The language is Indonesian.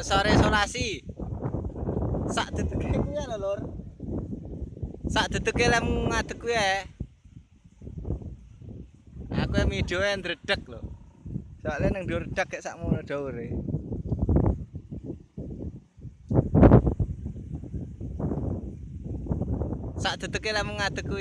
Sore isolasi. Sak deteke kuwi lho, Lur. Sak deteke lem ngadeg kuwi ae. Aku yang videoe ndredeg lho. Soale ning dhuwur dak kek sakmono dhuwure. Sak deteke lem ngadeg kuwi.